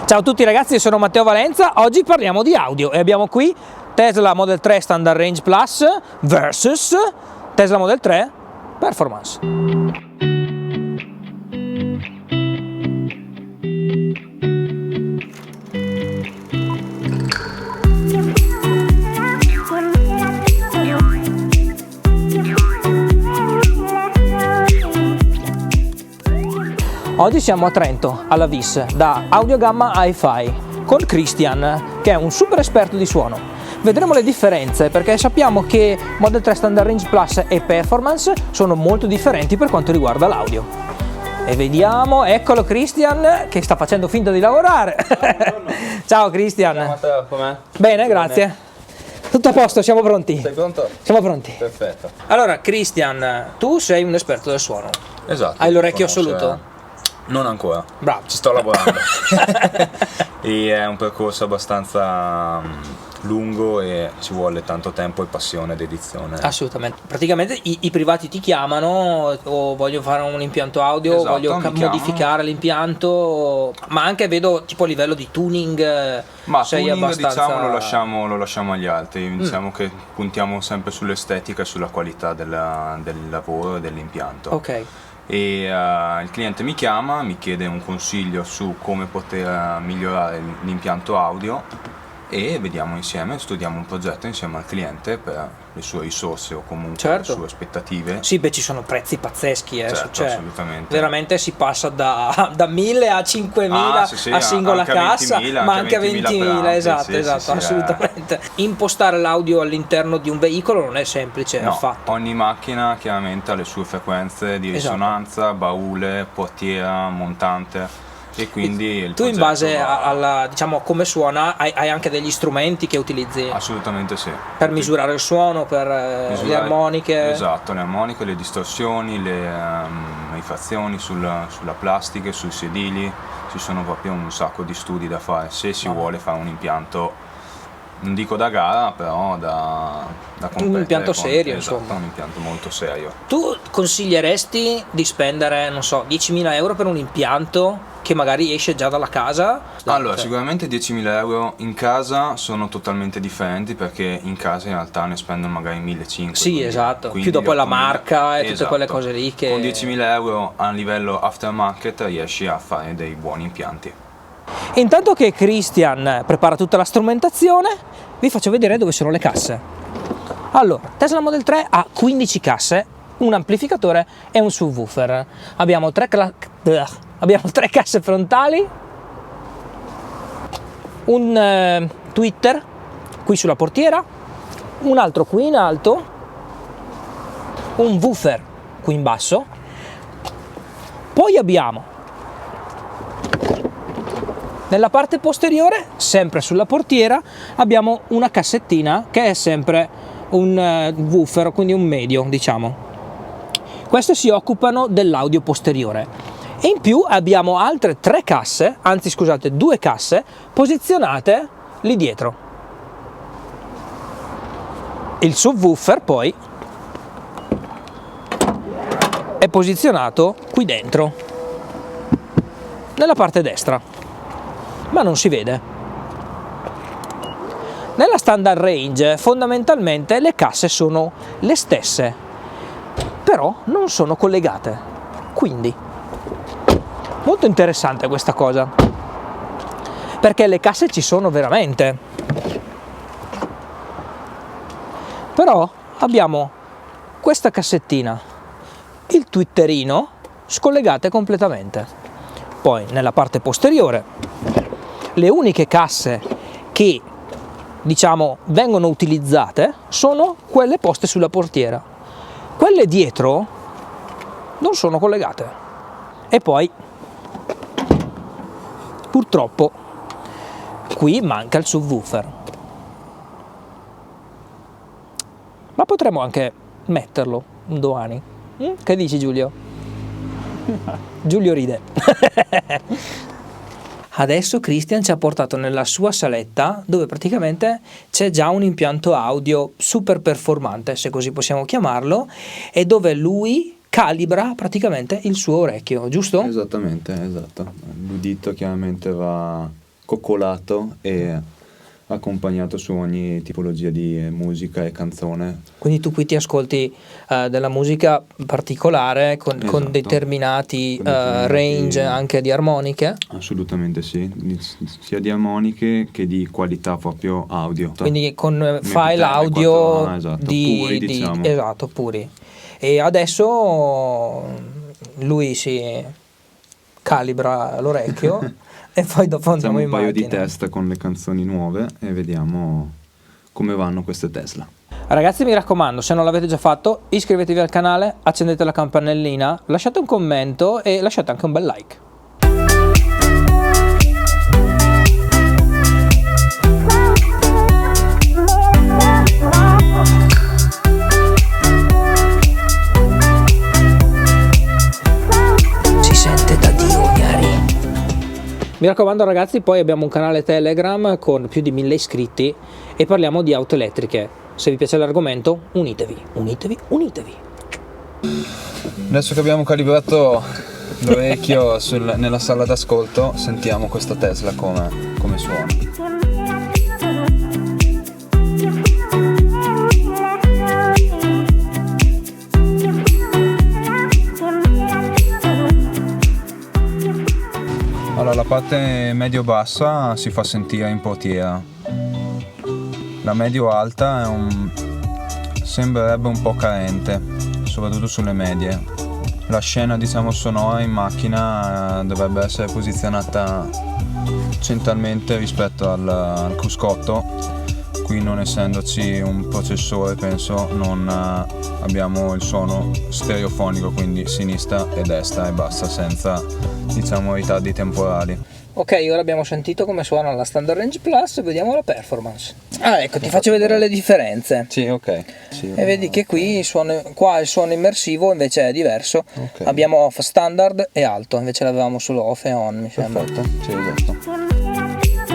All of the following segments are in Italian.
Ciao a tutti ragazzi, io sono Matteo Valenza, oggi parliamo di audio e abbiamo qui Tesla Model 3 Standard Range Plus versus Tesla Model 3 Performance. Oggi siamo a Trento, alla VIS, da Audiogamma Hi-Fi, con Christian, che è un super esperto di suono. Vedremo le differenze, perché sappiamo che Model 3 Standard Range Plus e Performance sono molto differenti per quanto riguarda l'audio. E vediamo, eccolo Christian, che sta facendo finta di lavorare. Ciao Christian. Ciao Matteo, com'è? Bene, grazie. Tutto a posto, siamo pronti? Sei pronto? Siamo pronti. Perfetto. Allora, Christian, tu sei un esperto del suono. Esatto. Hai l'orecchio assoluto? Non ancora. Bravo. Ci sto lavorando. E è un percorso abbastanza lungo e ci vuole tanto tempo e passione ed edizione. Assolutamente. Praticamente i privati ti chiamano o voglio fare un impianto audio, Esatto, voglio mi modificare l'impianto, ma anche vedo tipo a livello di tuning. Ma sei tuning, abbastanza... diciamo, lo lasciamo agli altri. Diciamo che puntiamo sempre sull'estetica e sulla qualità del lavoro e dell'impianto. Ok. E il cliente mi chiama, mi chiede un consiglio su come poter migliorare l'impianto audio e vediamo insieme, studiamo un progetto insieme al cliente per le sue risorse o comunque le sue aspettative. Sì, beh, ci sono prezzi pazzeschi, certo, cioè, assolutamente. Veramente si passa da 1.000 a 5.000 sì, a singola anche cassa, 20.000, ma anche a 20.000, esatto, sì, assolutamente. Impostare l'audio all'interno di un veicolo non è semplice, no, affatto. Ogni macchina chiaramente ha le sue frequenze di risonanza, baule, portiera, montante. E quindi tu in base alla, diciamo, come suona hai anche degli strumenti che utilizzi? Assolutamente sì. Per misurare il suono, per le armoniche? Esatto, le armoniche, le distorsioni, le rifrazioni sulla plastica, sui sedili. Ci sono proprio un sacco di studi da fare se si vuole fare un impianto, non dico da gara, però da un impianto serio, esatto, insomma. Un impianto molto serio. Tu consiglieresti di spendere, non so, 10.000 euro per un impianto che magari esce già dalla casa? Allora, sicuramente 10.000 euro in casa sono totalmente differenti, perché in casa in realtà ne spendono magari 1.500. Sì, esatto, più dopo la marca e tutte quelle cose lì che... Con 10.000 euro a livello aftermarket riesci a fare dei buoni impianti. Intanto che Christian prepara tutta la strumentazione, vi faccio vedere dove sono le casse. Allora, Tesla Model 3 ha 15 casse, un amplificatore e un subwoofer. Abbiamo tre casse frontali, un tweeter qui sulla portiera, un altro qui in alto, un woofer qui in basso. Poi abbiamo nella parte posteriore, sempre sulla portiera, abbiamo una cassettina che è sempre un woofer, quindi un medio, diciamo. Queste si occupano dell'audio posteriore. E in più abbiamo altre 2 casse posizionate lì dietro. Il subwoofer poi è posizionato qui dentro, nella parte destra, ma non si vede. Nella standard range fondamentalmente le casse sono le stesse, però non sono collegate, quindi molto interessante questa cosa, perché le casse ci sono veramente, però abbiamo questa cassettina, il twitterino, scollegate completamente. Poi nella parte posteriore le uniche casse che, diciamo, vengono utilizzate sono quelle poste sulla portiera. Quelle dietro non sono collegate. E poi purtroppo qui manca il subwoofer. Ma potremmo anche metterlo un domani. Che dici, Giulio? Giulio ride. Adesso Christian ci ha portato nella sua saletta, dove praticamente c'è già un impianto audio super performante, se così possiamo chiamarlo, e dove lui calibra praticamente il suo orecchio, giusto? Esattamente, esatto. L'udito chiaramente va coccolato e accompagnato su ogni tipologia di musica e canzone. Quindi tu qui ti ascolti della musica particolare con Esatto. determinati Con determinati- range anche di armoniche, Assolutamente sì, sia di armoniche che di qualità proprio audio. quindi con MP3, file audio esatto, di, puri, diciamo. esatto, puri. E adesso lui si calibra l'orecchio e poi dopo Facciamo andiamo in un paio di macchina. test con le canzoni nuove e vediamo come vanno queste Tesla. Ragazzi, mi raccomando, se non l'avete già fatto, iscrivetevi al canale, accendete la campanellina, lasciate un commento e lasciate anche un bel like. Si sente da Dio, Gnari. Mi raccomando ragazzi, poi abbiamo un canale Telegram con più di 1000 iscritti e parliamo di auto elettriche. Se vi piace l'argomento, unitevi, unitevi, unitevi. Adesso che abbiamo calibrato l'orecchio nella sala d'ascolto, sentiamo questa Tesla come suona. Allora, la parte medio-bassa si fa sentire in portiera. La medio-alta sembrerebbe un po' carente, soprattutto sulle medie. La scena, diciamo, sonora in macchina dovrebbe essere posizionata centralmente rispetto al cruscotto. Qui, non essendoci un processore, penso non abbiamo il suono stereofonico, quindi sinistra e destra e basta, senza, diciamo, ritardi temporali. Ok, ora abbiamo sentito come suona la Standard Range Plus, vediamo la performance. Ah, ecco, ti faccio vedere le differenze. Sì, ok. E vedi che qui qua il suono immersivo invece è diverso. Ok. Abbiamo off standard e alto, invece l'avevamo solo off e on, mi sembra. Perfetto, sì, esatto.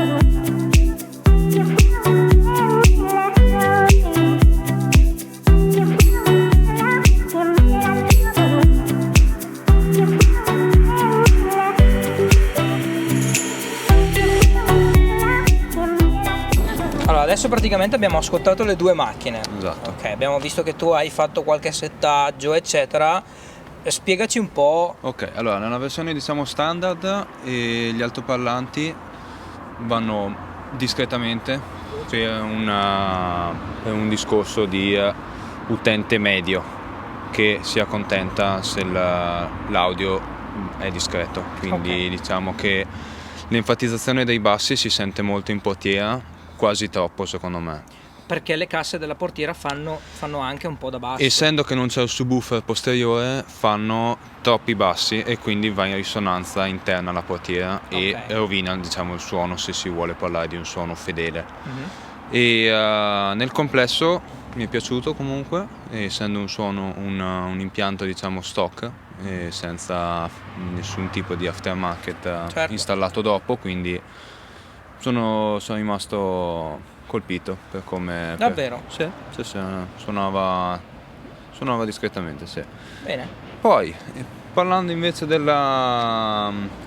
Allora, adesso praticamente abbiamo ascoltato le due macchine. Esatto. Ok, abbiamo visto che tu hai fatto qualche settaggio, eccetera. Spiegaci un po'. Ok, allora nella versione, diciamo, standard gli altoparlanti vanno discretamente per un discorso di utente medio che si accontenta se l'audio è discreto, quindi Ok. diciamo che l'enfatizzazione dei bassi si sente molto in portiera, quasi troppo secondo me. Perché le casse della portiera fanno anche un po' da basso. Essendo che non c'è il subwoofer posteriore, fanno troppi bassi e quindi va in risonanza interna alla portiera e Ok. rovina, diciamo, il suono, se si vuole parlare di un suono fedele. Mhm. E nel complesso mi è piaciuto comunque, essendo un suono, un impianto, diciamo, stock, senza nessun tipo di aftermarket Certo. installato dopo, quindi sono rimasto colpito per come... Davvero? Sì, suonava discretamente, sì. Bene. Poi, parlando invece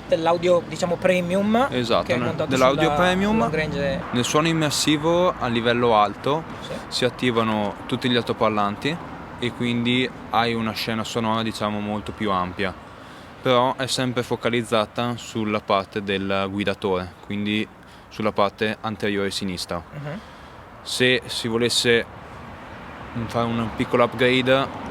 Dell'audio, diciamo, premium. Esatto, che è montato dell'audio sulla premium, long range. nel suono immersivo a livello alto Sì. si attivano tutti gli altoparlanti e quindi hai una scena sonora, diciamo, molto più ampia, però è sempre focalizzata sulla parte del guidatore, quindi sulla parte anteriore sinistra. Mhm. Se si volesse fare un piccolo upgrade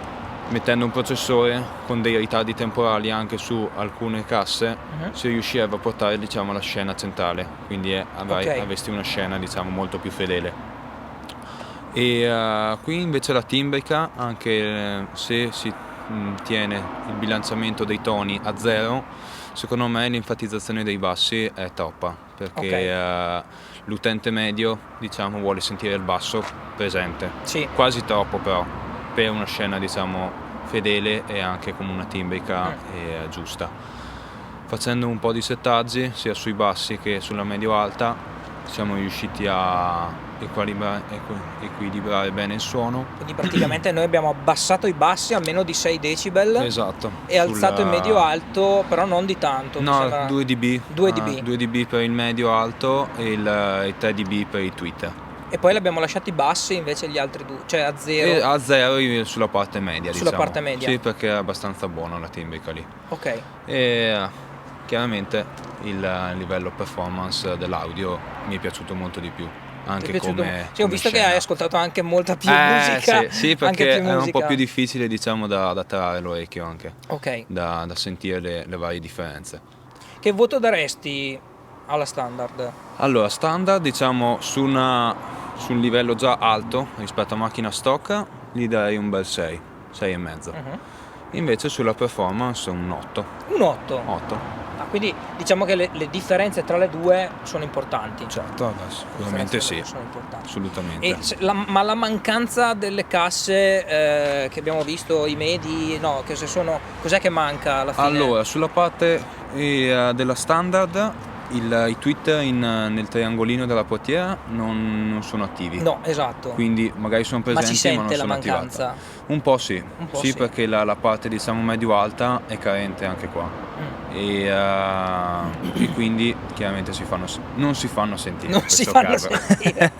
mettendo un processore con dei ritardi temporali anche su alcune casse, si riuscirebbe a portare, diciamo, la scena centrale, quindi Ok. avresti una scena, diciamo, molto più fedele. E qui invece la timbrica, anche se si tiene il bilanciamento dei toni a zero, secondo me l'enfatizzazione dei bassi è troppa, perché l'utente medio, diciamo, vuole sentire il basso presente, Sì. quasi troppo però, per una scena, diciamo, fedele e anche con una timbrica giusta. Facendo un po' di settaggi sia sui bassi che sulla medio alta, siamo riusciti a equilibrare bene il suono. Quindi praticamente noi abbiamo abbassato i bassi a meno di 6 decibel Esatto. e alzato il medio alto, però non di tanto. No, 2 dB. 2 dB. 2 dB per il medio alto e il 3 dB per i tweeter. E poi li abbiamo lasciati bassi invece gli altri due, cioè a zero. E a 0 sulla parte media, Sulla diciamo. parte media. Sì, perché è abbastanza buona la timbrica lì. Ok. E chiaramente il livello performance dell'audio mi è piaciuto molto di più. Anche come sì, ho visto scena. che hai ascoltato anche molta più musica. Sì, perché anche più è un musica. po' più difficile, diciamo, da attrarre l'orecchio anche. Ok. Da sentire le varie differenze. Che voto daresti alla standard? Allora, standard, diciamo, su un livello già alto rispetto a macchina stock, gli darei un bel 6, 6,5. Invece sulla performance un 8. Un 8? 8. Quindi diciamo che le differenze tra le due sono importanti. Certo, sicuramente sì, sono importanti. assolutamente. E ma la mancanza delle casse che abbiamo visto, i medi, no, cos'è che manca alla fine? Allora, sulla parte della standard, i tweet nel triangolino della portiera non sono attivi. No, esatto. Quindi magari sono presenti, ma si sente ma non la sono mancanza? attivate. Un po' sì, sì, perché la parte, diciamo, medio-alta è carente anche qua. E quindi chiaramente non si fanno sentire. Non si fanno sentire.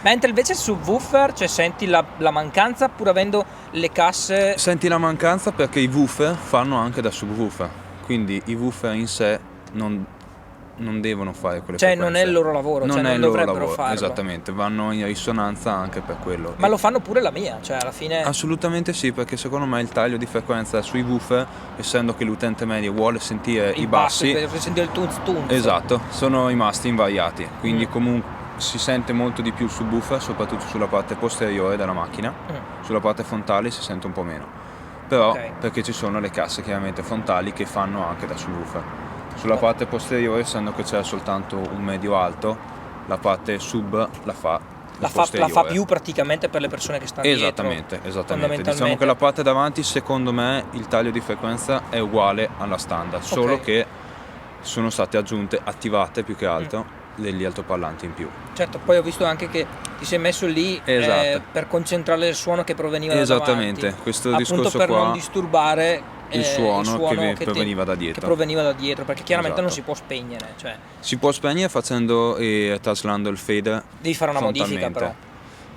Mentre invece su woofer, cioè senti la mancanza pur avendo le casse. Senti la mancanza perché i woofer fanno anche da subwoofer, quindi i woofer in sé non devono fare quelle cioè frequenze. Non è il loro lavoro, non cioè è non il loro dovrebbero lavoro, farlo. esattamente, vanno in risonanza anche per quello. Ma lo fanno pure la mia, cioè alla fine. Assolutamente sì, perché secondo me il taglio di frequenza sui woofer, essendo che l'utente medio vuole sentire i bassi, per sentire il tunz tunz. Esatto, sono rimasti invariati, quindi comunque si sente molto di più sul woofer, soprattutto sulla parte posteriore della macchina. Sulla parte frontale si sente un po' meno, però perché ci sono le casse chiaramente frontali che fanno anche da subwoofer. Sulla parte posteriore, essendo che c'è soltanto un medio alto, la parte sub la fa più praticamente per le persone che stanno esattamente, dietro. Esattamente. Diciamo che la parte davanti, secondo me, il taglio di frequenza è uguale alla standard, solo che sono state attivate più che altro degli altoparlanti in più. Certo, poi ho visto anche che ti sei messo lì per concentrare il suono che proveniva da davanti. Esattamente, questo appunto discorso per qua, non disturbare il suono che proveniva da dietro. Che proveniva da dietro, perché chiaramente non si può spegnere. Cioè. Si può spegnere facendo e traslando il fader. Devi fare una modifica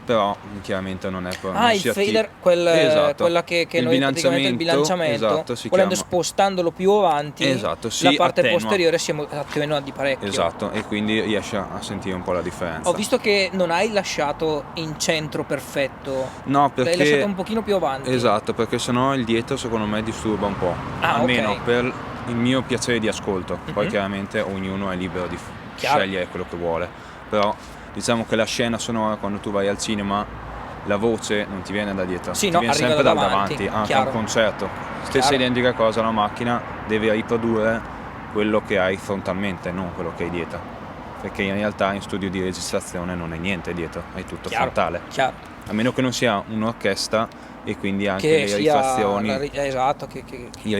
però chiaramente non è il fader, quella che noi praticamente il bilanciamento, volendo spostandolo più avanti, la parte posteriore si attenua di parecchio. Esatto, e quindi riesce a sentire un po' la differenza. Ho visto che non hai lasciato in centro perfetto. No, perché l'hai lasciato un pochino più avanti. Esatto, perché sennò il dietro secondo me disturba un po'. Almeno per il mio piacere di ascolto. Poi chiaramente ognuno è libero di scegliere quello che vuole. Però diciamo che la scena sonora, quando tu vai al cinema, la voce non ti viene da dietro, ti viene sempre da davanti. Anche a un concerto, stessa identica cosa, la macchina deve riprodurre quello che hai frontalmente, non quello che hai dietro, perché in realtà in studio di registrazione non è niente dietro, hai tutto frontale. A meno che non sia un'orchestra e quindi anche che le rifrazioni, il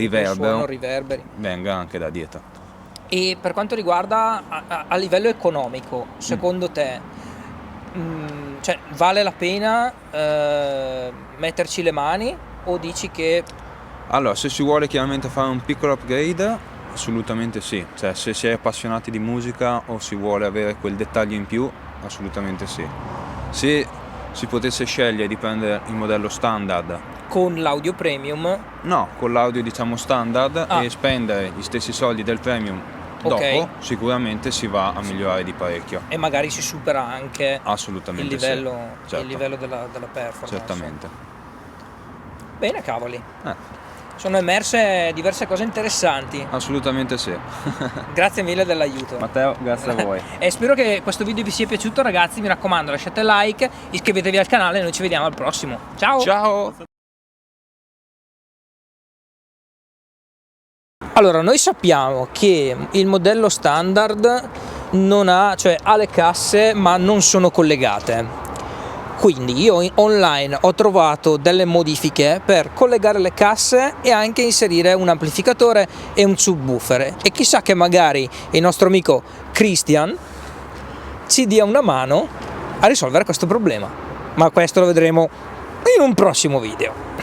riverberi venga anche da dietro. E per quanto riguarda a livello economico, secondo te cioè, vale la pena metterci le mani, o dici che... Allora, se si vuole chiaramente fare un piccolo upgrade, assolutamente sì. Cioè, se si è appassionati di musica o si vuole avere quel dettaglio in più, assolutamente sì. Se si potesse scegliere di prendere il modello standard con l'audio premium, no, con l'audio diciamo standard, e spendere gli stessi soldi del premium dopo, sicuramente si va a migliorare di parecchio e magari si supera anche assolutamente il livello, certo. il livello della performance. Certamente. Bene, cavoli. Sono emerse diverse cose interessanti. Assolutamente sì. Grazie mille dell'aiuto. Matteo, grazie a voi. E spero che questo video vi sia piaciuto, ragazzi. Mi raccomando, lasciate like, iscrivetevi al canale e noi ci vediamo al prossimo. Ciao! Ciao! Allora, noi sappiamo che il modello standard ha le casse ma non sono collegate. Quindi io online ho trovato delle modifiche per collegare le casse e anche inserire un amplificatore e un subwoofer, e chissà che magari il nostro amico Christian ci dia una mano a risolvere questo problema, ma questo lo vedremo in un prossimo video.